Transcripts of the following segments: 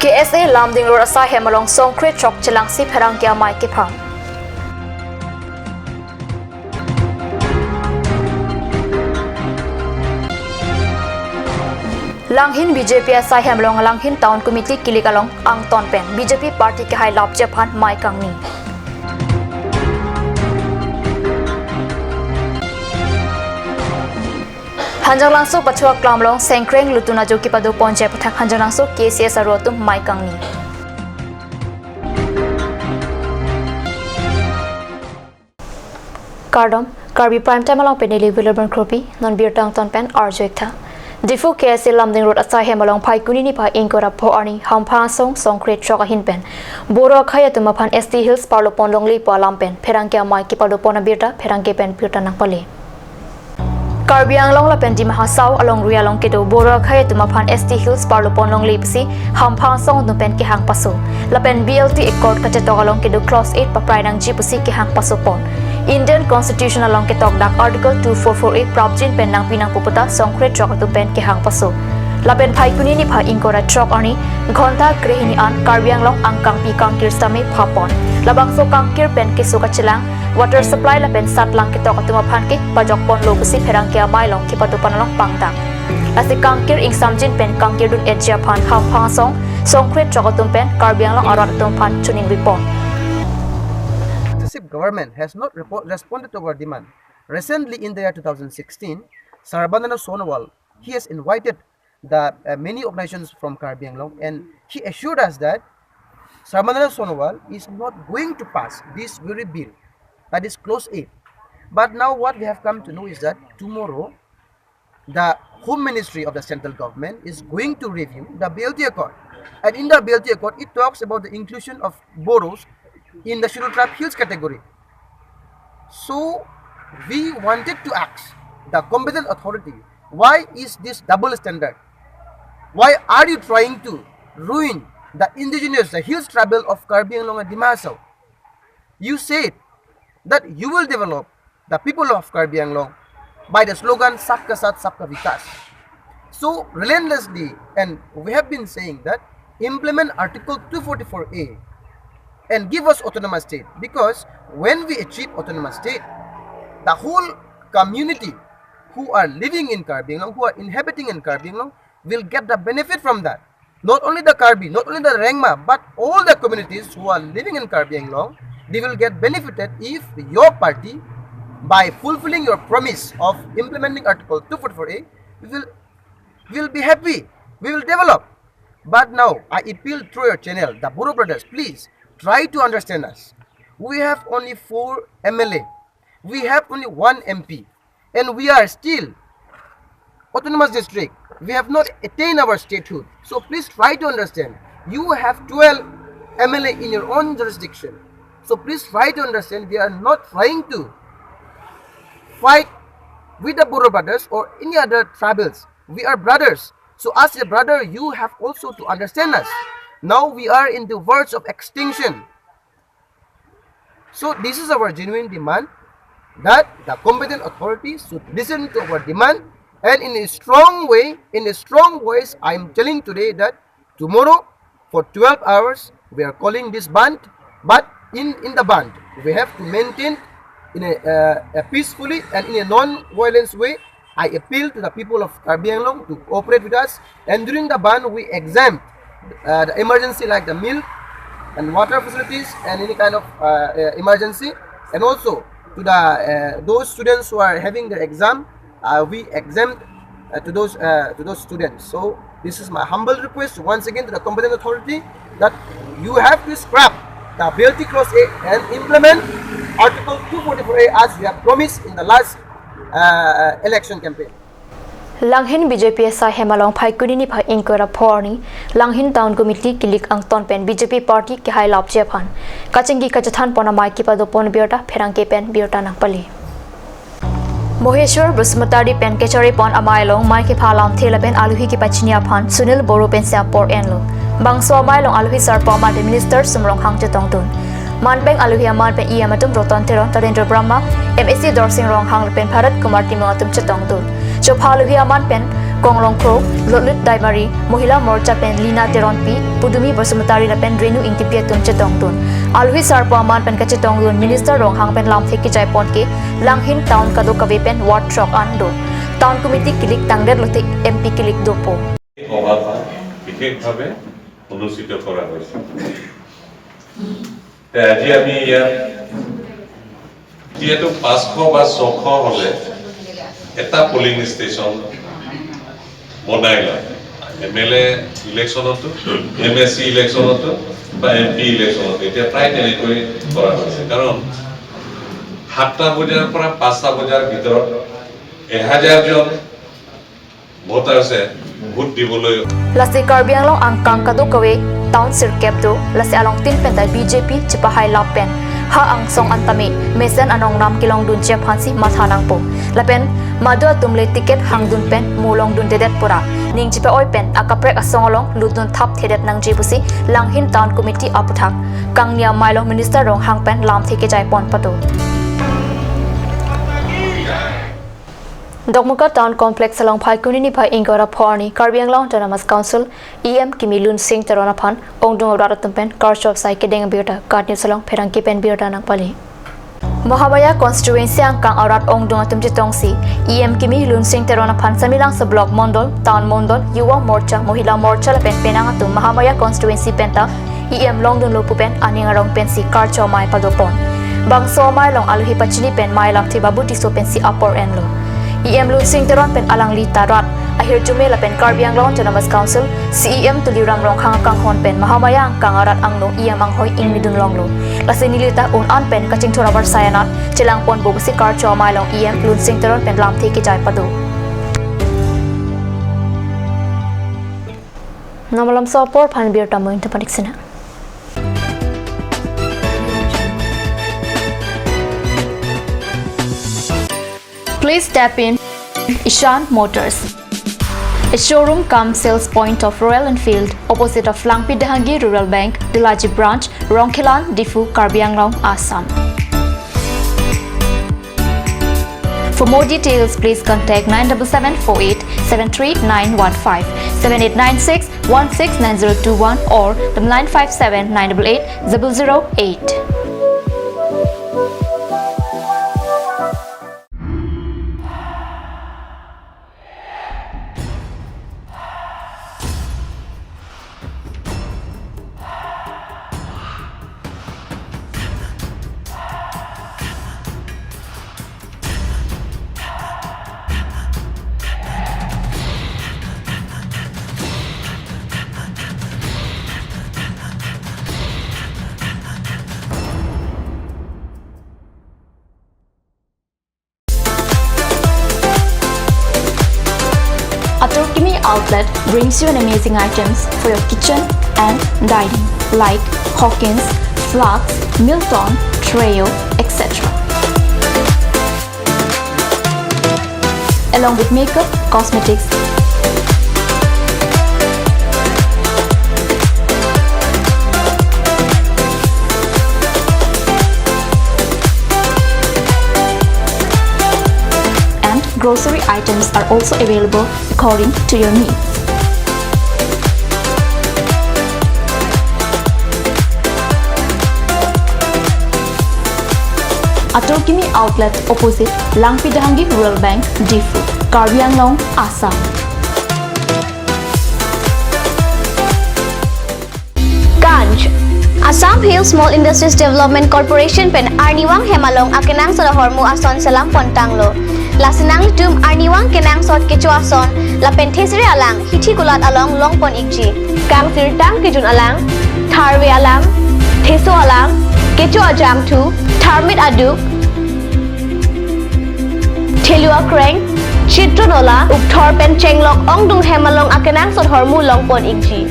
KSA Lamding Road Asa Hemalong Songkre Chok Chelang Si Pherang Kya Mai Ke Phang Langhin BJP Asa Hemalong Langhin Town Committee Kilikalong Ang Ton Pen BJP Party Ke Hai Lap Japan Mai Kang Ni Hanjang Langso Pachua Klamlong Sengkreng Lutuna Joki Padu Ponche Pathak Hanjang Langso KCS Arotum Mai Kang Ni Kardom Karbi Prime Time along Peneli Wilburn Kropi Non Beer Tang Ton Pen Arjoikta Difu KSA Lamding Road Asa Hemalong Pai Kunini Pa Inkora Po Arni Hampa Song Songkret Choka Hin Pen Boro Khaya Tumapan ST Hills Parlo Pondong Li Pa Lampen Pherangkya Mai Ki Padu Pona Birta Pherangke Pen Pirta Nang Pale Karbi Anglong la Pen Di Mahasau along Rialong Kedo Boro Khaya Tumapan ST Hills Parlo Pondong Li Psi Hampa Song no Pen Ki Hang Paso La Pen BLT Accord Kachetok along Kedo Clause 8 Pa Prainang Jipusi Ki Hang Paso Pon Indian Constitution along Ketok Dak Article 2448 Prabjin Pen Nang Pinang Puputa Songkret Chok Tu Pen Ki Hang Paso La Pen Phai Kunini Pha Inkora Chok Arni Ghonta Grehini An Karbi Anglong Angkang Pi Kangkir Stame Phapon Labang So Kangkir Pen Ki Suka Chelang Water supply la pen sat lang Ketok atuma phan ki pajok pon lobusi Pherangkya Mai long ki patu panalong pangtang Asi Kangkir ing samjin pen Kangkir dun edja phan ham phang song Songkret chokatum pen Karbi Anglong arat tum phan chunin bipon The government has not responded to our demand. Recently, in the year 2016, Sarbanana Sonowal, he has invited the many organizations from Karbi Anglong, and he assured us that Sarbanana Sonowal is not going to pass this very bill, that is Clause 8. But now what we have come to know is that tomorrow, the Home Ministry of the central government is going to review the BLT Accord. And in the BLT Accord, it talks about the inclusion of Boros in the Scheduled Tribe Hills category. So we wanted to ask the competent authority, why is this double standard? Why are you trying to ruin the indigenous, the hills tribal of Karbi Anglong and Dimasao? You said that you will develop the people of Karbi Anglong by the slogan Sabka Saath Sabka Vikas. So relentlessly, and we have been saying that implement Article 244A and give us autonomous state, because when we achieve autonomous state, the whole community who are living in Karbi Anglong, who are inhabiting in Karbi Anglong, will get the benefit from that. Not only the Karbi, not only the Rengma, but all the communities who are living in Karbi Anglong, they will get benefited if your party, by fulfilling your promise of implementing Article 244A, will be happy, we will develop. But now, I appeal through your channel, the Boro brothers, please, try to understand us. We have only 4 MLA. We have only 1 MP. And we are still autonomous district. We have not attained our statehood. So please try to understand. You have 12 MLA in your own jurisdiction. So please try to understand, we are not trying to fight with the Boro brothers or any other tribals. We are brothers. So as a brother, you have also to understand us. Now we are in the verge of extinction. So this is our genuine demand, that the competent authorities should listen to our demand, and in a strong way, in a strong voice, I am telling today that tomorrow for 12 hours we are calling this band, but in the band we have to maintain in a peacefully and in a non-violence way. I appeal to the people of Karbi Anglong to cooperate with us, and during the ban we exempt the emergency like the milk and water facilities and any kind of emergency, and also to the those students who are having their exam, we exempt to those students. So this is my humble request once again to the competent authority, that you have to scrap the BLT Clause 8 and implement Article 244A as we have promised in the last election campaign. Langhin BJP Asa Hemalong Phai Kunini Pha Inkora Phorni Langhin Town Committee Kilik Ang Ton Pen BJP Party Ke Hai Lap Japan Kachingi Kachathan Pona Mai Ki Padu Pon Birta Pherangke Pen Birta Nang Pali Moheshwar Busmatari Pen Kechari Pon Amailong Mai Ki Phalam Thela Pen Aluhi Ki Pachinia Phan Sunil Boro Pen Sia Por Enlo Bangso Amailong Aluhi Sar Poma the Minister Sumrong Hang Chetong Tun Manpeng Aluhi Aman Pen Iamatum Roton Teron Tarendra Brahma MSC Dorsing Rong Hang Pen Bharat Kumar Timong Atum Chetong Tun Chophaluhi Aman Pen Konglong Kro Lotlit Daimari Mohila Morcha pen Lina Teronpi Pudumi Basumutari la pen Renu Ingtipia tun chetong tun Alwi Sarpo Aman pen ka chetong tun Minister Rong Hang pen lam theki jai pon ke Langhin Town kado kawe pen Ward Chok Ando Town Committee kilik tangder lote MP kilik dopo বিশেষভাৱে অনুষ্ঠিত কৰা হৈছে আজি আমি ইয়াত যিহেতু 500 বা 600 হলে এটা পোলিং ষ্টেচন বনাই লয় এমএলএ ইলেকশ্যনতো এমএসসি ইলেকশ্যনতো বা এমপি ইলেকশ্যনতো এতিয়া প্ৰায় তেনেকৈ কৰা হৈছে কাৰণ 7টা বজাৰ পৰা 5টা বজাৰ ভিতৰত 1000 জন ভোটাৰছে ভোট দিবলৈ Lasi Karbi along angkang kado kawe town sirkep do lasi along tin pen da BJP chipa hai lapen ha ang song antame mesen anong nam kilong dun che phansi mathanang po lapen madu tumle ticket hang dun pen mulong dun dedet pura ning chipa oi pen akaprek asong along ludun thap thedet nang jibusi langhin town committee aputhak kangnia mailong minister rong hang pen lam theke jai pon pato Dokmuka Town Complex along Phai Kunini Phai Ingora Phorni Karbi Anglong Autonomous Council EM Kimilun Singh Tarona Phan Ongdung Ratumpen Karchop Sai Kedeng Biota Katni Salong Pherangki Pen Biota Nang Pali Mahabaya Constituency Angkang Aurat Ongdung Atumji Tongsi EM Kimilun Singh Tarona Phan Samilang sa Block Mondol Town Mondol Yuwa Morcha Mohila Morcha Pen Penang Atum Mahabaya Constituency Penta EM Longdung Lopu Pen Aningarong Pensi Karcho Mai Padopon Bangso Mai Long Aluhi Pachini Pen Mai Lam Thibabu Tiso Pensi Upper Enlo EM Lun Singh Teron pen alang li tarat ahir jumela pen Karbi Anglong Autonomous Council CEM tuliram rong hang kang hon pen mahamaya ang kang arat angno EM ang hoi ing midun longlo lasi nilita un an pen kaching thorabar sayanat chilang pon bobusi kar chomai long EM Lun Singh Teron pen lam theki jai padu namalam sopor phan bir tamoin tapaniksina Please step in Ishan Motors, a showroom cum sales point of Royal Enfield opposite of Langpi Dahangi Rural Bank, Dilaji Branch, Rongkhilan, Difu, Karbi Anglong, Assam. For more details, please contact 97748 73915, 7896 169021 or 957 988 008. Atorkimi Outlet brings you an amazing items for your kitchen and dining like Hawkins, Flax, Milton, Treo, etc. Along with makeup, cosmetics, grocery items are also available according to your needs. Atorkimi Outlet opposite Langpi Dahangi Rural Bank, Difu, Karbi Anglong, Assam. Ganj Assam Hill Small Industries Development Corporation pen Arniwang Hemalong akenang sa hormu ason salam pontanglo. Lasinang tum Arniwang kenang sot kecuason la penthesiri alang hithi kulat along longpon ikji. Kang tirtang kijun alang tharwe alang theso alang kecu ajam tu tharmit aduk thelua kreng chitronola ukthor pen chenglok ongdung hemalong akenang sot hormu longpon ikji.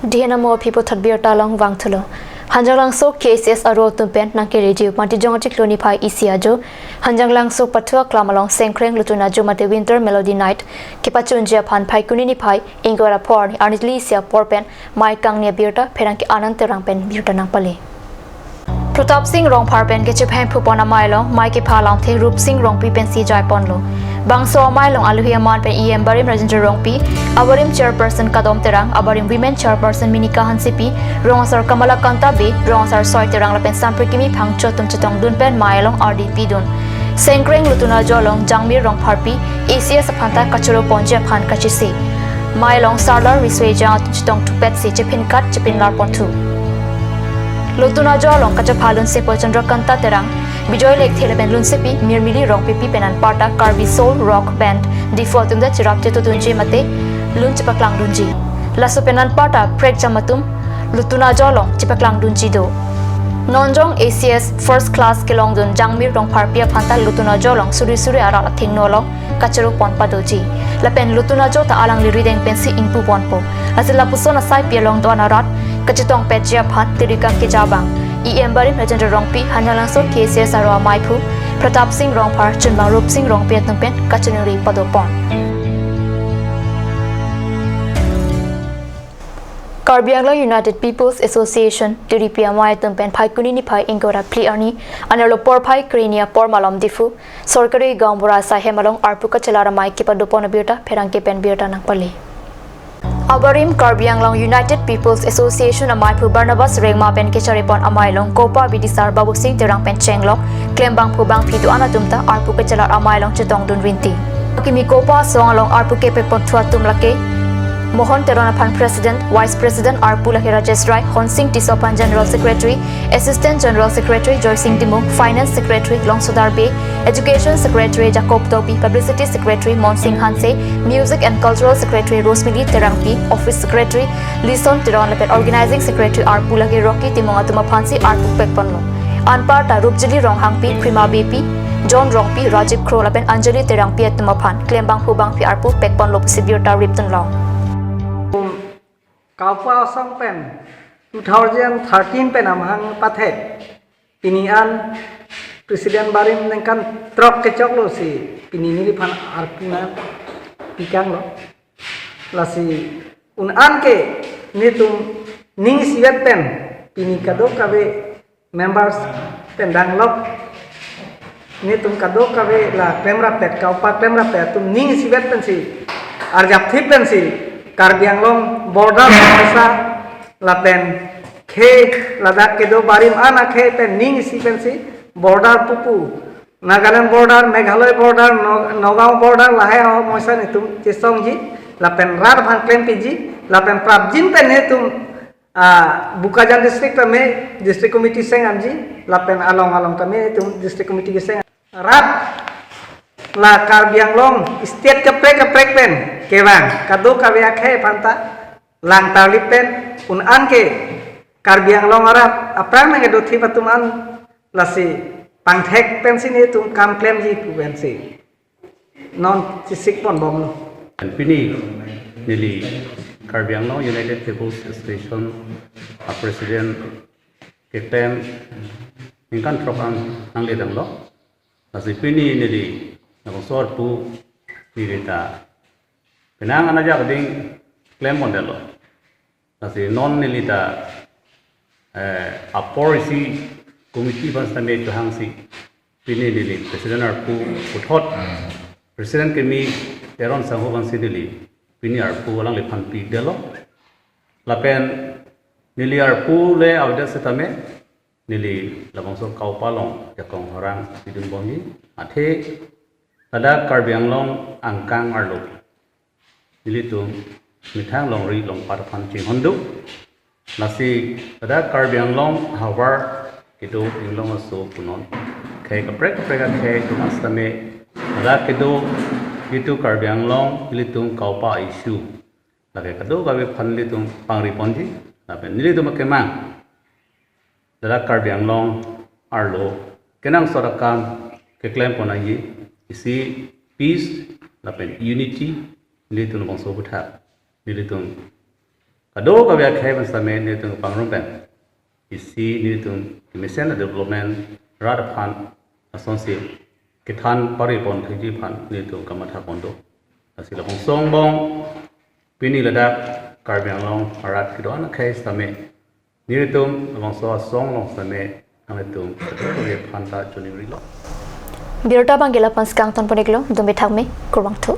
Dihanamo people tadbir talong wangthulo hanjanglang so cases aro tumpen nangke reju mati jongatik loni phai isiajo hanjanglang so pathua klamalong sengkreng lutuna jomate winter melody night kipachunjia phan phai kunini phai ingora por arnitli sia porpen mai kangnia birta pherangki anant rangpen birta nangpali Pratap Singh rong par pen ke chephen phupon amai long mai ke pha long the Rup Singh rong pi pen si jai pon lo bang so amai long alu hi man pen em barim Rajendra rong pi abarim chairperson kadom terang abarim women chairperson Minika Hansipi rong sar Kamala Kanta be rong sar soi terang la pen samprikimi phangcho tum chetong dun pen mai long RDP dun Sengkreng lutuna jolong jangmir rong parpi ACS phanta kachuro ponje phan kachisi mai long sarlar risweja chitong tupet si chepin kat chepin lar pontu lutuna jolong kachaphalun se Chandra Kanta terang Bijoy Lake Thelepen Lunsepi Mirmili Rong Pipi Penan Parta Karbi Soul Rock Band Default Tumda Chirapte Tutunje Mate Lun Chipaklang Dunji Laso Penan Parta Prek Jamatum Lutuna Jolong Chipaklang Dunji Do Nonjong ACS First Class Kelong Dun Jangmir Rong Parpia Phanta Lutuna Jolong Suri Suri Ara Thingnolong Kachero Ponpa Doji Lapen Lutuna Jota Alang Lirideng Pensi Ingpu Ponpo Lasila Pusona Sai Pialong Dona Rat Kachitong Pejia Phat Tirikam Kijabang em barim Rajendra rongpi hanyalang so KCS arwa maipu Pratap Singh rongpar chunbang Rup Singh rongpi atungpen kachanuri padopon Karbi Anglong United People's Association DDPMY atungpen phai kunini phai ingora pli ani analo por phai krenia por malom difu sorkari gambura sahe malong arpu kachalara mai ke padopon biota pherangke pen biota nangpali Abarim Karbi Anglong United People's Association amai pu Barnabas Rengma pen ke charipon amai long Kopa Bidisar Babu Singh terang pen chenglok klembang pu bang pitu anatumta arpu ke chalar amai long chetong dun rinti Kimi Kopa song long arpu ke pe pon thua tum lake Mohon Terona Pan President, Vice President Arpu Lake Rajesh Rai, Hon Singh Tisopan General Secretary, Assistant General Secretary Joy Singh Dimuk, Finance Secretary Long Sudar Bey, Education Secretary Jacob Tobi, Publicity Secretary Mon Singh Hanse, Music and Cultural Secretary Rosemary Terangpi, Office Secretary Lison Teron Lepet, Organizing Secretary Arpu Lake Rocky Timongatuma Phansi Arpu Pekponlo. Anparta Rupjili Rong Hangpi, Prima BP, John Rongpi, Rajiv Kro Lapen Anjali Terangpi at Tumapan, Klembang Hubang Pi Arpu Pekponlo Sibirta Ripton Law. Kaupa Song Pen 2013 pen amhang pathe pinian Presiden Barim nengkan trok kecok lo si pini nili pan arpuna pikang lo lasi unan ke nitum ning siwet pen pini kado kabe members pendang lok nitum kado kabe la pemra pet kaupa pemra pet tum ning siwet pen si arjap thip pen si Karbi Anglong border Masa lapen khe Ladakh ke do barim ana khe pen ning si pen si border pupu Nagaland border Meghalaya border Nagaon border lahe ho moisa nitum chisong ji lapen rar bhan klem piji lapen prabjin pen nitum Bukajan district me district committee seng amji lapen along kami nitum district committee ke seng rat la Karbi Anglong state keprek pen kewang kado kawya khe panta lang talip pen un anke Karbi Anglong arap aprang nge do thi patuman lasi pangthek pen sini tum kam claim ji pu pen si non sisik pon bom lo pini nili Karbi Anglong United People's Association President ketem ingkan program nang le dang lo lasi pini nili nang sor pu dirita Penang anaja kading claim model lo, nasi non nilita policy committee bangsa me johang si pini nili Presiden Arpu uthot Presiden kemi teron sangho bangsi nili pini Arpu walang lepan pi delo, lapen nili Arpu le awda setame nili labangso kau palong jakong orang sidun bongi athe ada Karbi Anglong angkang arlo Ilitum mithang long ri long paraphan ching hondu nasi pada Karbi Anglong hawar kido inglong aso punon khe kaprek khe tumas tame ada kido itu Karbi Anglong ilitum kaupa issue lage kado gabe phan litum pangri ponji napen nilitum kemang ada Karbi Anglong arlo kenang sorakam ke claim ponayi isi peace napen unity Nilitun bangso butha nilitun kado kabya khai basame nilitun pangrom pen isi nilitun mission development radaphan associate kithan paripon thiji phan nilitun kamatha pondo asila bongsong bong pini Ladakh Karbi Anglong arat kidon khai same nilitun bangso song long same ang itu re phanta chuni ri lo Birta bangela panskang ton poneglo dumbe thakme kurwang thu